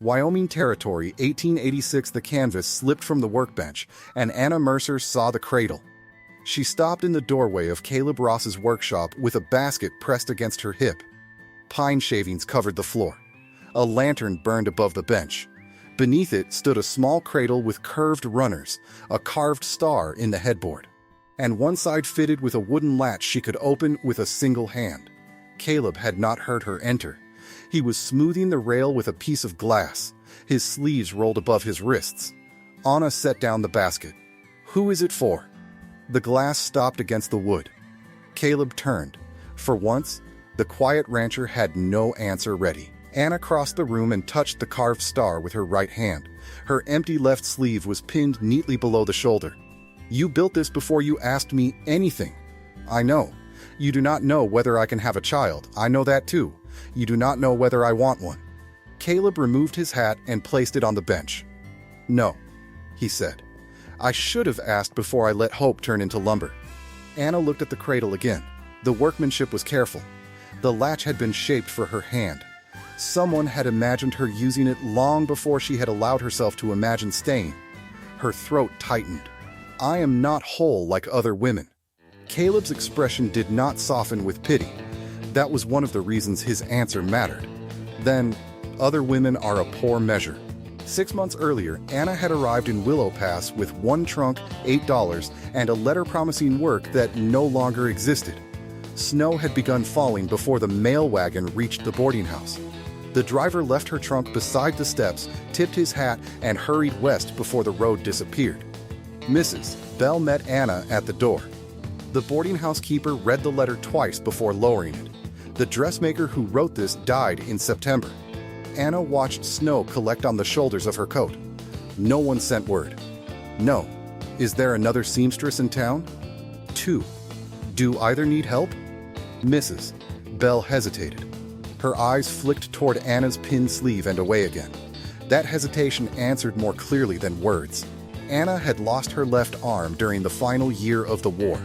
Wyoming Territory, 1886. The canvas slipped from the workbench, and Anna Mercer saw the cradle. She stopped in the doorway of Caleb Ross's workshop with a basket pressed against her hip. Pine shavings covered the floor. A lantern burned above the bench. Beneath it stood a small cradle with curved runners, a carved star in the headboard, and one side fitted with a wooden latch she could open with a single hand. Caleb had not heard her enter. He was smoothing the rail with a piece of glass, his sleeves rolled above his wrists. Anna set down the basket. "Who is it for?" The glass stopped against the wood. Caleb turned. For once, the quiet rancher had no answer ready. Anna crossed the room and touched the carved star with her right hand. Her empty left sleeve was pinned neatly below the shoulder. "You built this before you asked me anything." "I know. You do not know whether I can have a child. I know that too. You do not know whether I want one." Caleb removed his hat and placed it on the bench. "No," he said. "I should have asked before I let hope turn into lumber." Anna looked at the cradle again. The workmanship was careful. The latch had been shaped for her hand. Someone had imagined her using it long before she had allowed herself to imagine staying. Her throat tightened. "I am not whole like other women." Caleb's expression did not soften with pity. That was one of the reasons his answer mattered. "Then, other women are a poor measure." 6 months earlier, Anna had arrived in Willow Pass with one trunk, $8, and a letter promising work that no longer existed. Snow had begun falling before the mail wagon reached the boarding house. The driver left her trunk beside the steps, tipped his hat, and hurried west before the road disappeared. Mrs. Bell met Anna at the door. The boarding house keeper read the letter twice before lowering it. The dressmaker who wrote this died in September. Anna watched snow collect on the shoulders of her coat. No one sent word. "No. Is there another seamstress in town?" 2. "Do either need help?" Mrs. Bell hesitated. Her eyes flicked toward Anna's pinned sleeve and away again. That hesitation answered more clearly than words. Anna had lost her left arm during the final year of the war.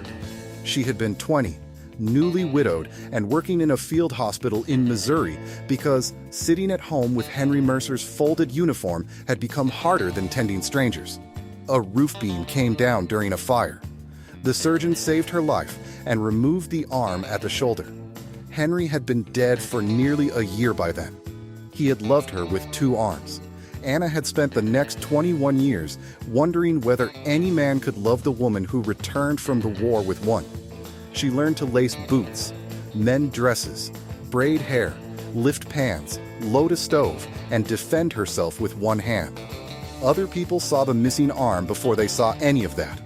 She had been 20, newly widowed, and working in a field hospital in Missouri because sitting at home with Henry Mercer's folded uniform had become harder than tending strangers. A roof beam came down during a fire. The surgeon saved her life and removed the arm at the shoulder. Henry had been dead for nearly a year by then. He had loved her with 2 arms. Anna had spent the next 21 years wondering whether any man could love the woman who returned from the war with one. She learned to lace boots, mend dresses, braid hair, lift pans, load a stove, and defend herself with one hand. Other people saw the missing arm before they saw any of that.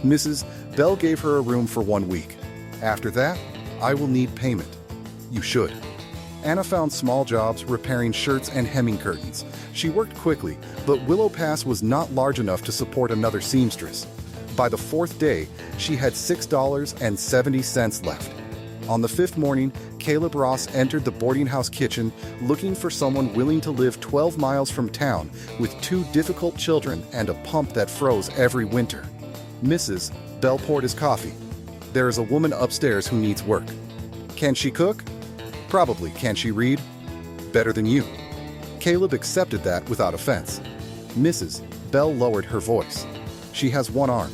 Mrs. Bell gave her a room for 1 week. "After that, I will need payment." "You should." Anna found small jobs repairing shirts and hemming curtains. She worked quickly, but Willow Pass was not large enough to support another seamstress. By the 4th day, she had $6.70 left. On the 5th morning, Caleb Ross entered the boarding house kitchen looking for someone willing to live 12 miles from town with 2 difficult children and a pump that froze every winter. Mrs. Bell poured his coffee. "There is a woman upstairs who needs work." "Can she cook?" "Probably. Can she read?" "Better than you." Caleb accepted that without offense. Mrs. Bell lowered her voice. "She has 1 arm."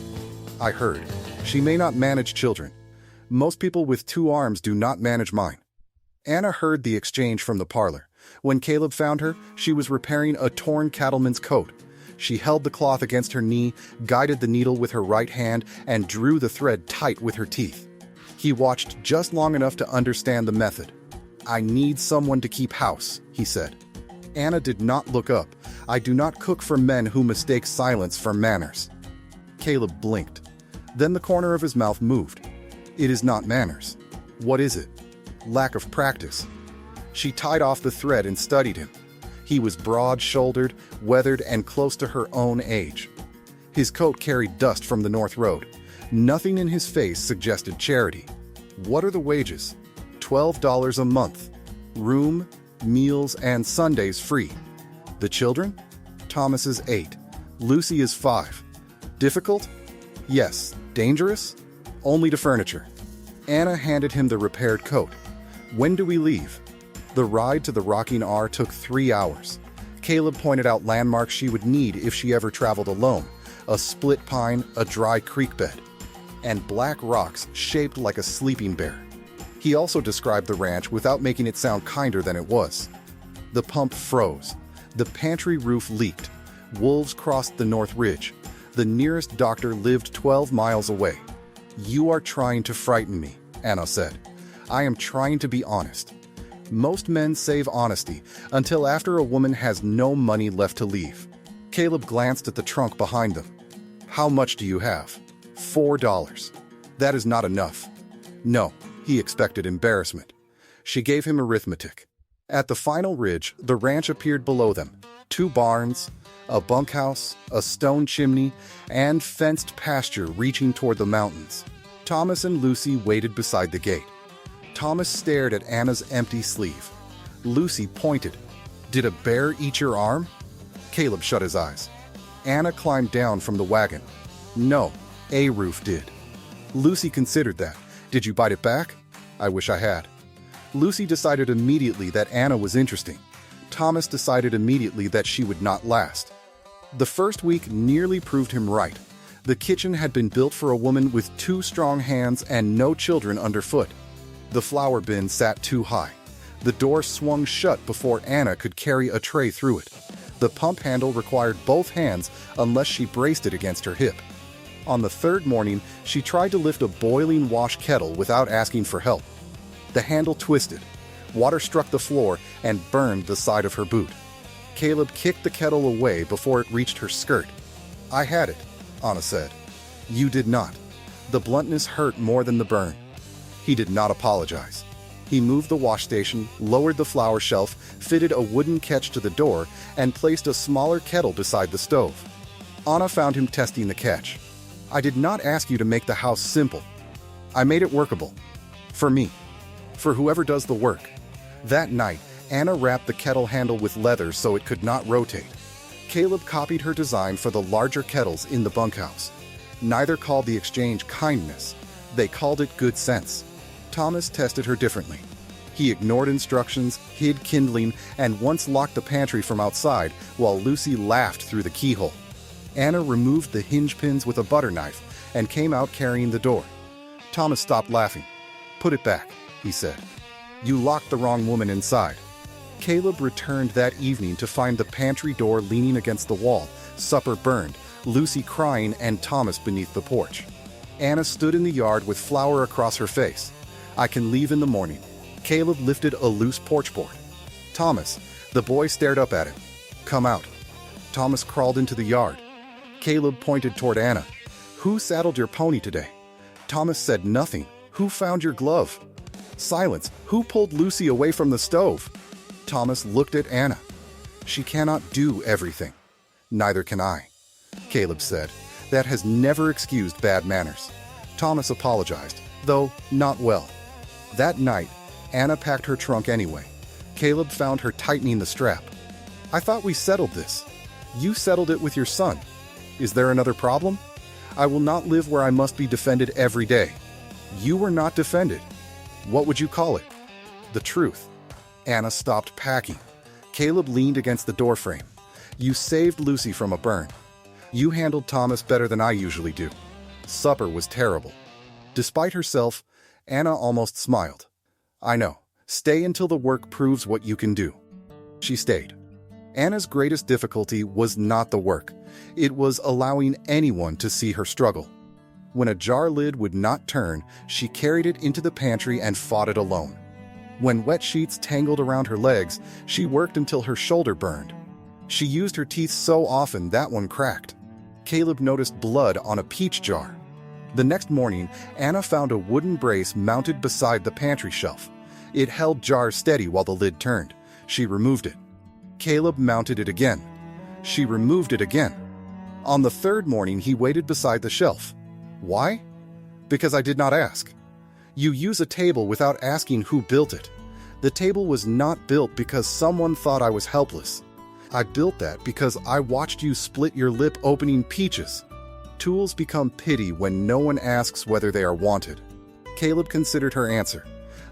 "I heard. She may not manage children. Most people with 2 arms do not manage mine." Anna heard the exchange from the parlor. When Caleb found her, she was repairing a torn cattleman's coat. She held the cloth against her knee, guided the needle with her right hand, and drew the thread tight with her teeth. He watched just long enough to understand the method. "I need someone to keep house," he said. Anna did not look up. "I do not cook for men who mistake silence for manners." Caleb blinked. Then the corner of his mouth moved. "It is not manners." "What is it?" "Lack of practice." She tied off the thread and studied him. He was broad-shouldered, weathered, and close to her own age. His coat carried dust from the North Road. Nothing in his face suggested charity. "What are the wages?" $12 a month. Room, meals, and Sundays free. "The children?" "Thomas is 8. Lucy is 5. "Difficult?" "Yes." "Dangerous?" "Only to furniture." Anna handed him the repaired coat. "When do we leave?" The ride to the rocking R took 3 hours. Caleb pointed out landmarks she would need if she ever traveled alone: a split pine, a dry creek bed, and black rocks shaped like a sleeping bear. He also described the ranch without making it sound kinder than it was. The pump froze. The pantry roof leaked. Wolves crossed the North Ridge. The nearest doctor lived 12 miles away. "You are trying to frighten me," Anna said. "I am trying to be honest." Most men save honesty until after a woman has no money left to leave. Caleb glanced at the trunk behind them. "How much do you have?" $4. "That is not enough." "No," he expected embarrassment. She gave him arithmetic. At the final ridge, the ranch appeared below them. 2 barns, a bunkhouse, a stone chimney, and fenced pasture reaching toward the mountains. Thomas and Lucy waited beside the gate. Thomas stared at Anna's empty sleeve. Lucy pointed. "Did a bear eat your arm?" Caleb shut his eyes. Anna climbed down from the wagon. "No, a roof did." Lucy considered that. "Did you bite it back?" "I wish I had." Lucy decided immediately that Anna was interesting. Thomas decided immediately that she would not last. The first week nearly proved him right. The kitchen had been built for a woman with 2 strong hands and no children underfoot. The flour bin sat too high. The door swung shut before Anna could carry a tray through it. The pump handle required both hands unless she braced it against her hip. On the 3rd morning, she tried to lift a boiling wash kettle without asking for help. The handle twisted. Water struck the floor and burned the side of her boot. Caleb kicked the kettle away before it reached her skirt. "I had it," Anna said. "You did not." The bluntness hurt more than the burn. He did not apologize. He moved the wash station, lowered the flour shelf, fitted a wooden catch to the door, and placed a smaller kettle beside the stove. Anna found him testing the catch. "I did not ask you to make the house simple. I made it workable. For me. For whoever does the work." That night, Anna wrapped the kettle handle with leather so it could not rotate. Caleb copied her design for the larger kettles in the bunkhouse. Neither called the exchange kindness. They called it good sense. Thomas tested her differently. He ignored instructions, hid kindling, and once locked the pantry from outside while Lucy laughed through the keyhole. Anna removed the hinge pins with a butter knife and came out carrying the door. Thomas stopped laughing. "Put it back," he said. "You locked the wrong woman inside." Caleb returned that evening to find the pantry door leaning against the wall, supper burned, Lucy crying, and Thomas beneath the porch. Anna stood in the yard with flour across her face. "I can leave in the morning." Caleb lifted a loose porch board. "Thomas," the boy stared up at him. "Come out." Thomas crawled into the yard. Caleb pointed toward Anna. "Who saddled your pony today?" Thomas said nothing. "Who found your glove?" Silence. "Who pulled Lucy away from the stove?" Thomas looked at Anna. "She cannot do everything." "Neither can I," Caleb said. "That has never excused bad manners." Thomas apologized, though not well. That night, Anna packed her trunk anyway. Caleb found her tightening the strap. "I thought we settled this." "You settled it with your son. Is there another problem?" "I will not live where I must be defended every day." "You were not defended." "What would you call it?" "The truth." Anna stopped packing. Caleb leaned against the doorframe. "You saved Lucy from a burn. You handled Thomas better than I usually do." Supper was terrible. Despite herself, Anna almost smiled. "I know. Stay until the work proves what you can do." She stayed. Anna's greatest difficulty was not the work. It was allowing anyone to see her struggle. When a jar lid would not turn, she carried it into the pantry and fought it alone. When wet sheets tangled around her legs, she worked until her shoulder burned. She used her teeth so often that one cracked. Caleb noticed blood on a peach jar. The next morning, Anna found a wooden brace mounted beside the pantry shelf. It held jars steady while the lid turned. She removed it. Caleb mounted it again. She removed it again. On the 3rd morning, he waited beside the shelf. "Why?" "Because I did not ask." You use a table without asking who built it. The table was not built because someone thought I was helpless. I built that because I watched you split your lip opening peaches. Tools become pity when no one asks whether they are wanted. Caleb considered her answer.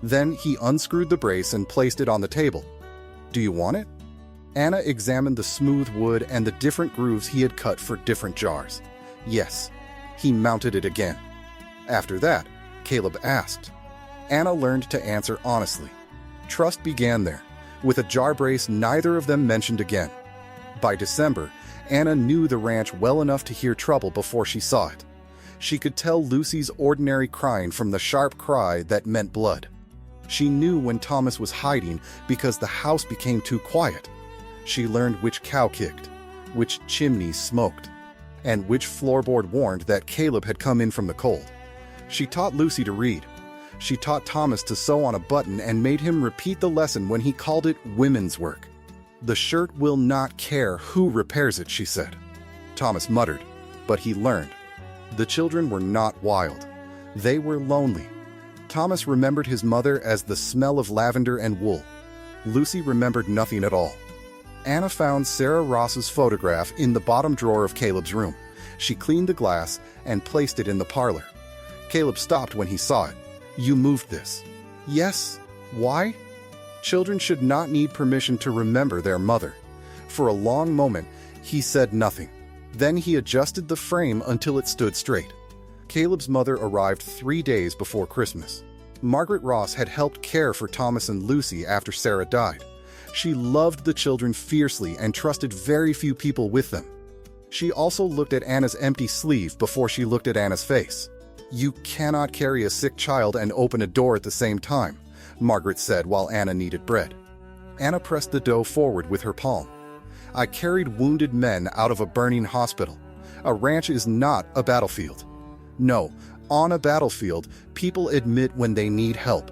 Then he unscrewed the brace and placed it on the table. "Do you want it?" Anna examined the smooth wood and the different grooves he had cut for different jars. Yes, he mounted it again. After that, Caleb asked. Anna learned to answer honestly. Trust began there. With a jar brace neither of them mentioned again. By December, Anna knew the ranch well enough to hear trouble before she saw it. She could tell Lucy's ordinary crying from the sharp cry that meant blood. She knew when Thomas was hiding because the house became too quiet. She learned which cow kicked, which chimney smoked, and which floorboard warned that Caleb had come in from the cold. She taught Lucy to read. She taught Thomas to sew on a button and made him repeat the lesson when he called it women's work. The shirt will not care who repairs it, she said. Thomas muttered, but he learned. The children were not wild. They were lonely. Thomas remembered his mother as the smell of lavender and wool. Lucy remembered nothing at all. Anna found Sarah Ross's photograph in the bottom drawer of Caleb's room. She cleaned the glass and placed it in the parlor. Caleb stopped when he saw it. You moved this. Yes. Why? Children should not need permission to remember their mother. For a long moment, he said nothing. Then he adjusted the frame until it stood straight. Caleb's mother arrived 3 days before Christmas. Margaret Ross had helped care for Thomas and Lucy after Sarah died. She loved the children fiercely and trusted very few people with them. She also looked at Anna's empty sleeve before she looked at Anna's face. You cannot carry a sick child and open a door at the same time, Margaret said while Anna kneaded bread. Anna pressed the dough forward with her palm. I carried wounded men out of a burning hospital. A ranch is not a battlefield. No, on a battlefield, people admit when they need help.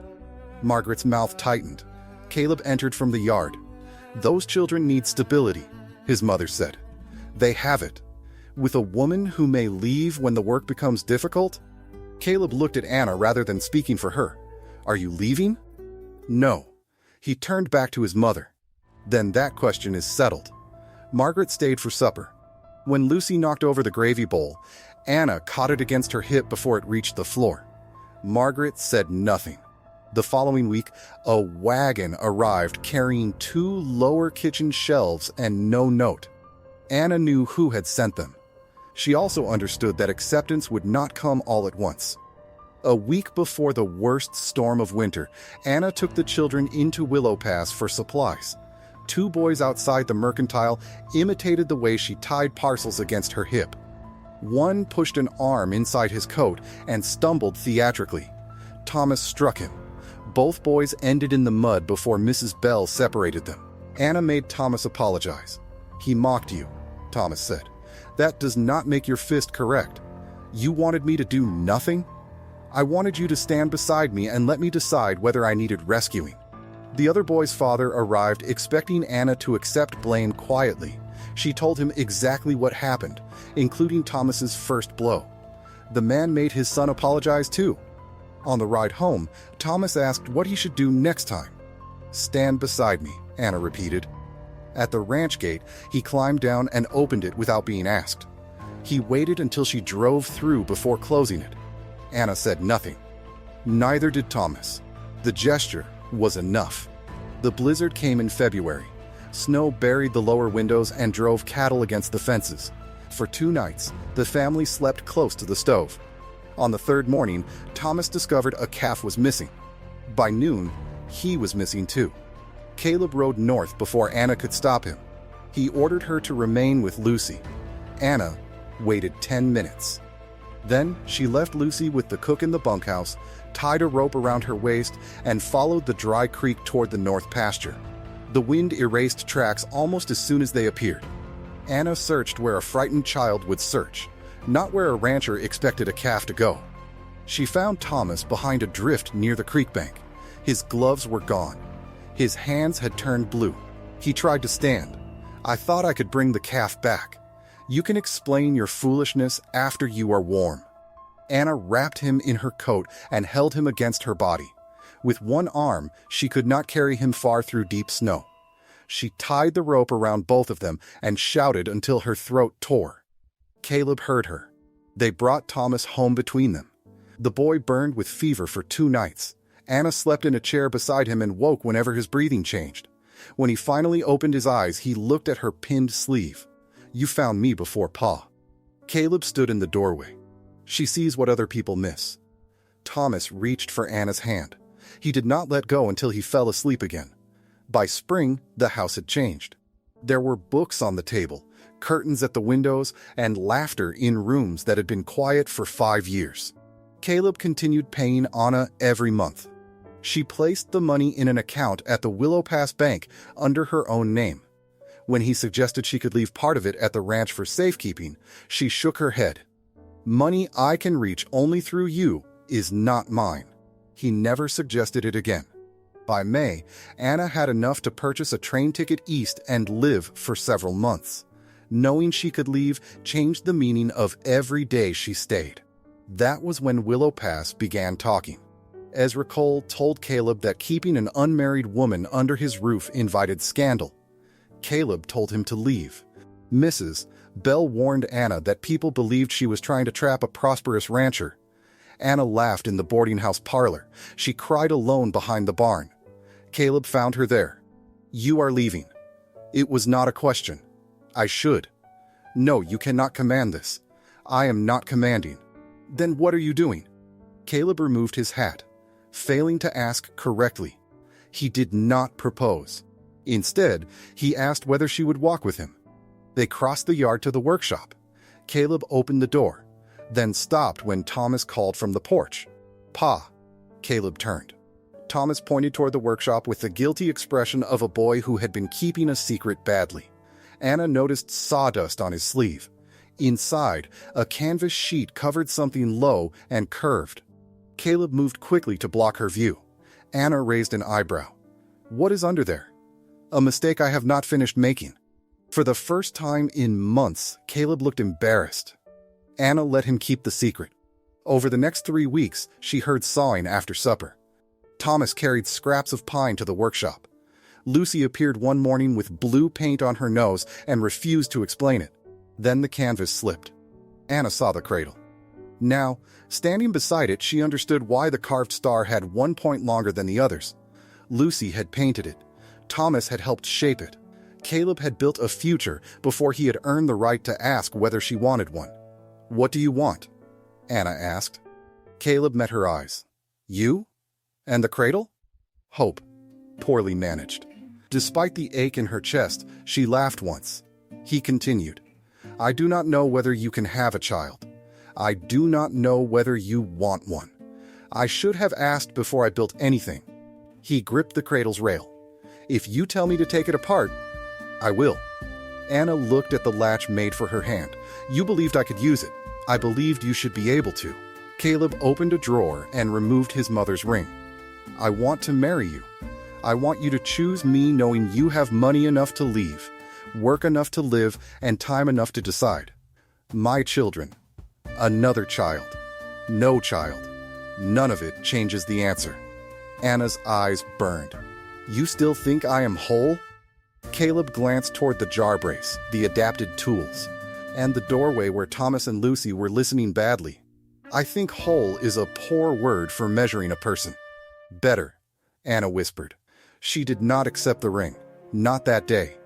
Margaret's mouth tightened. Caleb entered from the yard. Those children need stability, his mother said. They have it. With a woman who may leave when the work becomes difficult? Caleb looked at Anna rather than speaking for her. Are you leaving? No. He turned back to his mother. Then that question is settled. Margaret stayed for supper. When Lucy knocked over the gravy bowl, Anna caught it against her hip before it reached the floor. Margaret said nothing. The following week, a wagon arrived carrying 2 lower kitchen shelves and no note. Anna knew who had sent them. She also understood that acceptance would not come all at once. A week before the worst storm of winter, Anna took the children into Willow Pass for supplies. 2 boys outside the mercantile imitated the way she tied parcels against her hip. One pushed an arm inside his coat and stumbled theatrically. Thomas struck him. Both boys ended in the mud before Mrs. Bell separated them. Anna made Thomas apologize. He mocked you, Thomas said. That does not make your fist correct. You wanted me to do nothing? I wanted you to stand beside me and let me decide whether I needed rescuing. The other boy's father arrived expecting Anna to accept blame quietly. She told him exactly what happened, including Thomas's first blow. The man made his son apologize too. On the ride home, Thomas asked what he should do next time. Stand beside me, Anna repeated. At the ranch gate, he climbed down and opened it without being asked. He waited until she drove through before closing it. Anna said nothing. Neither did Thomas. The gesture was enough. The blizzard came in February. Snow buried the lower windows and drove cattle against the fences. For 2 nights, the family slept close to the stove. On the 3rd morning, Thomas discovered a calf was missing. By noon, he was missing too. Caleb rode north before Anna could stop him. He ordered her to remain with Lucy. Anna waited 10 minutes. Then she left Lucy with the cook in the bunkhouse, tied a rope around her waist, and followed the dry creek toward the north pasture. The wind erased tracks almost as soon as they appeared. Anna searched where a frightened child would search, not where a rancher expected a calf to go. She found Thomas behind a drift near the creek bank. His gloves were gone. His hands had turned blue. He tried to stand. I thought I could bring the calf back. You can explain your foolishness after you are warm. Anna wrapped him in her coat and held him against her body. With one arm, she could not carry him far through deep snow. She tied the rope around both of them and shouted until her throat tore. Caleb heard her. They brought Thomas home between them. The boy burned with fever for 2 nights. Anna slept in a chair beside him and woke whenever his breathing changed. When he finally opened his eyes, he looked at her pinned sleeve. "You found me before Pa." Caleb stood in the doorway. She sees what other people miss. Thomas reached for Anna's hand. He did not let go until he fell asleep again. By spring, the house had changed. There were books on the table, curtains at the windows, and laughter in rooms that had been quiet for 5 years. Caleb continued paying Anna every month. She placed the money in an account at the Willow Pass bank under her own name. When he suggested she could leave part of it at the ranch for safekeeping, she shook her head. "Money I can reach only through you is not mine." He never suggested it again. By May, Anna had enough to purchase a train ticket east and live for several months. Knowing she could leave changed the meaning of every day she stayed. That was when Willow Pass began talking. Ezra Cole told Caleb that keeping an unmarried woman under his roof invited scandal. Caleb told him to leave. Mrs. Bell warned Anna that people believed she was trying to trap a prosperous rancher. Anna laughed in the boarding house parlor. She cried alone behind the barn. Caleb found her there. "You are leaving." It was not a question. "I should." "No, you cannot command this." "I am not commanding." "Then what are you doing?" Caleb removed his hat, failing to ask correctly. He did not propose. Instead, he asked whether she would walk with him. They crossed the yard to the workshop. Caleb opened the door, then stopped when Thomas called from the porch. "Pa." Caleb turned. Thomas pointed toward the workshop with the guilty expression of a boy who had been keeping a secret badly. Anna noticed sawdust on his sleeve. Inside, a canvas sheet covered something low and curved. Caleb moved quickly to block her view. Anna raised an eyebrow. "What is under there?" "A mistake I have not finished making." For the first time in months, Caleb looked embarrassed. Anna let him keep the secret. Over the next 3 weeks, she heard sawing after supper. Thomas carried scraps of pine to the workshop. Lucy appeared one morning with blue paint on her nose and refused to explain it. Then the canvas slipped. Anna saw the cradle. Now, standing beside it, she understood why the carved star had 1 point longer than the others. Lucy had painted it. Thomas had helped shape it. Caleb had built a future before he had earned the right to ask whether she wanted one. "What do you want?" Anna asked. Caleb met her eyes. "You? And the cradle?" "Hope. Poorly managed." Despite the ache in her chest, she laughed once. He continued. "I do not know whether you can have a child. I do not know whether you want one. I should have asked before I built anything." He gripped the cradle's rail. "If you tell me to take it apart, I will." Anna looked at the latch made for her hand. "You believed I could use it. I believed you should be able to." Caleb opened a drawer and removed his mother's ring. "I want to marry you. I want you to choose me knowing you have money enough to leave, work enough to live, and time enough to decide. My children. Another child. No child. None of it changes the answer." Anna's eyes burned. "You still think I am whole?" Caleb glanced toward the jar brace, the adapted tools, and the doorway where Thomas and Lucy were listening badly. "I think whole is a poor word for measuring a person." "Better," Anna whispered. She did not accept the ring. Not that day.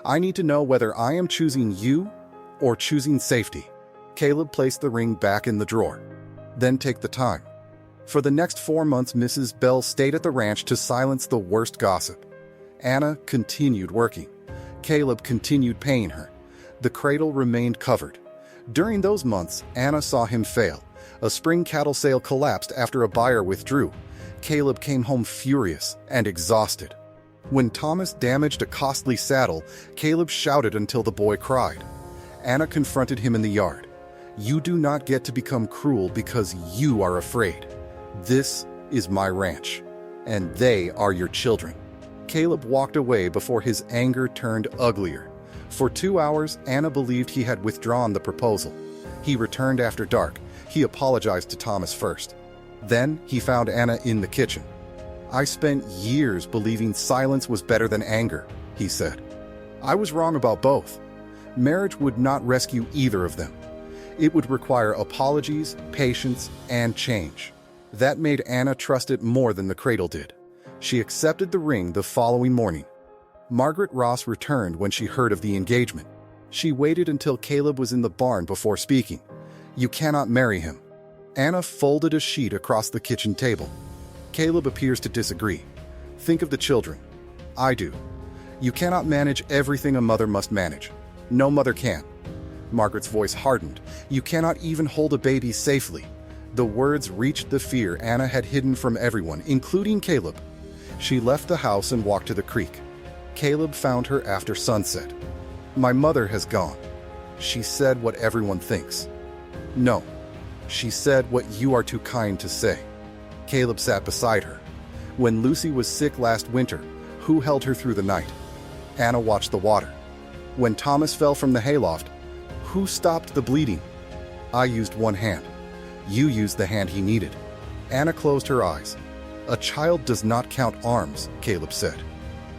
"I need to know whether I am choosing you or choosing safety." Caleb placed the ring back in the drawer. "Then take the time." For the next 4 months, Mrs. Bell stayed at the ranch to silence the worst gossip. Anna continued working. Caleb continued paying her. The cradle remained covered. During those months, Anna saw him fail. A spring cattle sale collapsed after a buyer withdrew. Caleb came home furious and exhausted. When Thomas damaged a costly saddle, Caleb shouted until the boy cried. Anna confronted him in the yard. "You do not get to become cruel because you are afraid. This is my ranch, and they are your children." Caleb walked away before his anger turned uglier. For 2 hours, Anna believed he had withdrawn the proposal. He returned after dark. He apologized to Thomas first. Then he found Anna in the kitchen. "I spent years believing silence was better than anger," he said. "I was wrong about both. Marriage would not rescue either of them. It would require apologies, patience, and change." That made Anna trust it more than the cradle did. She accepted the ring the following morning. Margaret Ross returned when she heard of the engagement. She waited until Caleb was in the barn before speaking. "You cannot marry him." Anna folded a sheet across the kitchen table. Caleb appears to disagree. "Think of the children." "I do. You cannot manage everything a mother must manage. No mother can." Margaret's voice hardened. "You cannot even hold a baby safely." The words reached the fear Anna had hidden from everyone, including Caleb. She left the house and walked to the creek. Caleb found her after sunset. "My mother has gone. She said what everyone thinks." "No. She said what you are too kind to say." Caleb sat beside her. "When Lucy was sick last winter, who held her through the night?" Anna watched the water. "When Thomas fell from the hayloft, who stopped the bleeding?" "I used one hand. You used the hand he needed." Anna closed her eyes. "A child does not count arms," Caleb said.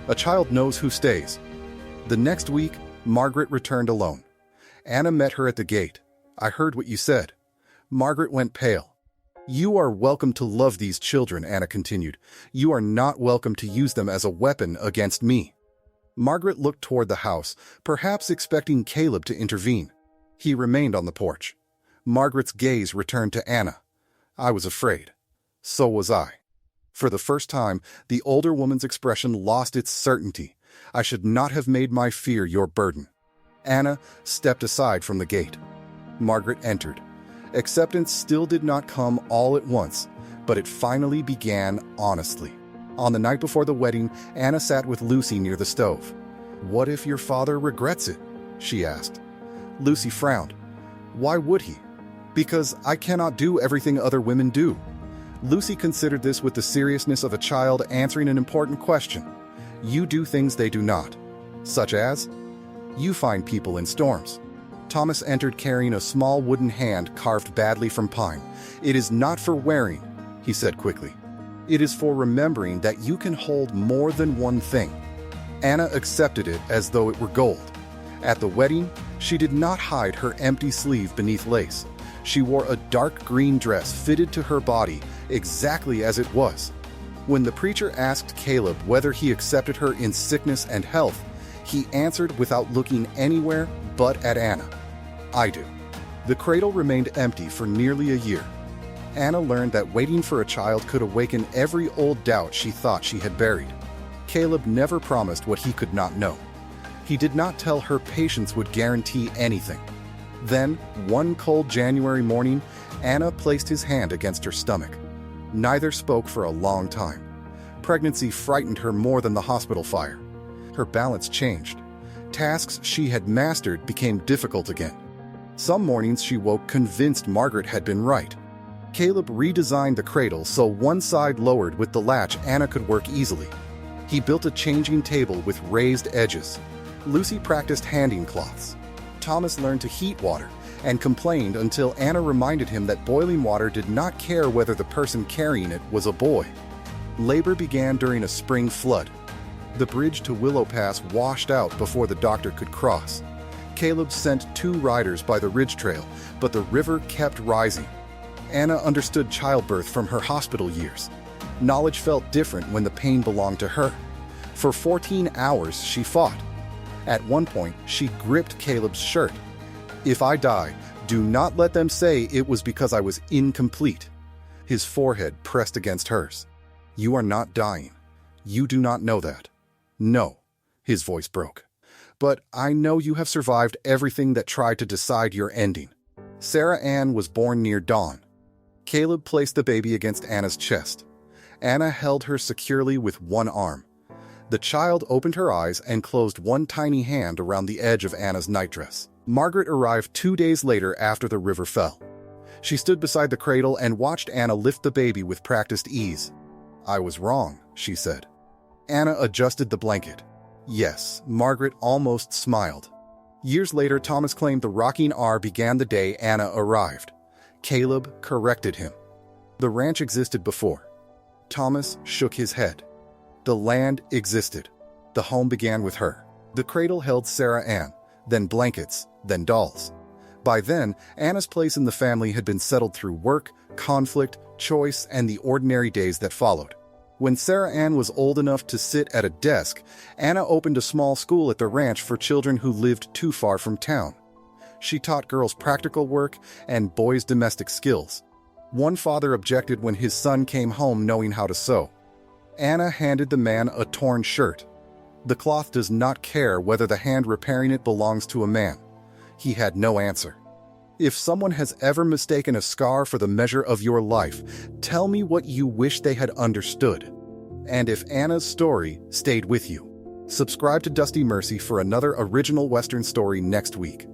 "A child knows who stays." The next week, Margaret returned alone. Anna met her at the gate. "I heard what you said." Margaret went pale. "You are welcome to love these children," Anna continued. "You are not welcome to use them as a weapon against me." Margaret looked toward the house, perhaps expecting Caleb to intervene. He remained on the porch. Margaret's gaze returned to Anna. "I was afraid." "So was I." For the first time, the older woman's expression lost its certainty. "I should not have made my fear your burden." Anna stepped aside from the gate. Margaret entered. Acceptance still did not come all at once, but it finally began honestly. On the night before the wedding, Anna sat with Lucy near the stove. "What if your father regrets it?" she asked. Lucy frowned. "Why would he?" "Because I cannot do everything other women do." Lucy considered this with the seriousness of a child answering an important question. "You do things they do not." "Such as?" "You find people in storms." Thomas entered carrying a small wooden hand carved badly from pine. "It is not for wearing," he said quickly. "It is for remembering that you can hold more than one thing." Anna accepted it as though it were gold. At the wedding, she did not hide her empty sleeve beneath lace. She wore a dark green dress fitted to her body exactly as it was. When the preacher asked Caleb whether he accepted her in sickness and health, he answered without looking anywhere but at Anna. "I do." The cradle remained empty for nearly a year. Anna learned that waiting for a child could awaken every old doubt she thought she had buried. Caleb never promised what he could not know. He did not tell her patience would guarantee anything. Then, one cold January morning, Anna placed his hand against her stomach. Neither spoke for a long time. Pregnancy frightened her more than the hospital fire. Her balance changed. Tasks she had mastered became difficult again. Some mornings she woke convinced Margaret had been right. Caleb redesigned the cradle so one side lowered with the latch Anna could work easily. He built a changing table with raised edges. Lucy practiced handing cloths. Thomas learned to heat water and complained until Anna reminded him that boiling water did not care whether the person carrying it was a boy. Labor began during a spring flood. The bridge to Willow Pass washed out before the doctor could cross. Caleb sent 2 riders by the ridge trail, but the river kept rising. Anna understood childbirth from her hospital years. Knowledge felt different when the pain belonged to her. For 14 hours, she fought. At one point, she gripped Caleb's shirt. "If I die, do not let them say it was because I was incomplete." His forehead pressed against hers. "You are not dying. You do not know that." "No," his voice broke. "But I know you have survived everything that tried to decide your ending." Sarah Ann was born near dawn. Caleb placed the baby against Anna's chest. Anna held her securely with one arm. The child opened her eyes and closed one tiny hand around the edge of Anna's nightdress. Margaret arrived 2 days later after the river fell. She stood beside the cradle and watched Anna lift the baby with practiced ease. "I was wrong," she said. Anna adjusted the blanket. Yes, Margaret almost smiled. Years later, Thomas claimed the rocking hour began the day Anna arrived. Caleb corrected him. The ranch existed before. Thomas shook his head. The land existed. The home began with her. The cradle held Sarah Ann, then blankets, then dolls. By then, Anna's place in the family had been settled through work, conflict, choice, and the ordinary days that followed. When Sarah Ann was old enough to sit at a desk, Anna opened a small school at the ranch for children who lived too far from town. She taught girls practical work and boys domestic skills. One father objected when his son came home knowing how to sew. Anna handed the man a torn shirt. The cloth does not care whether the hand repairing it belongs to a man. He had no answer. If someone has ever mistaken a scar for the measure of your life, tell me what you wish they had understood. And if Anna's story stayed with you. Subscribe to Dusty Mercy for another original Western story next week.